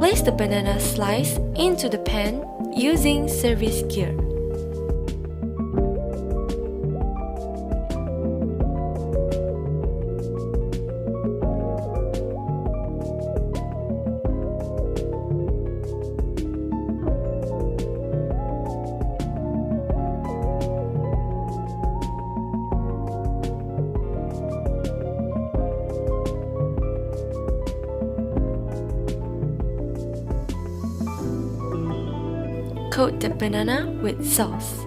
Place the banana slice into the pan using service gear. Coat the banana with sauce.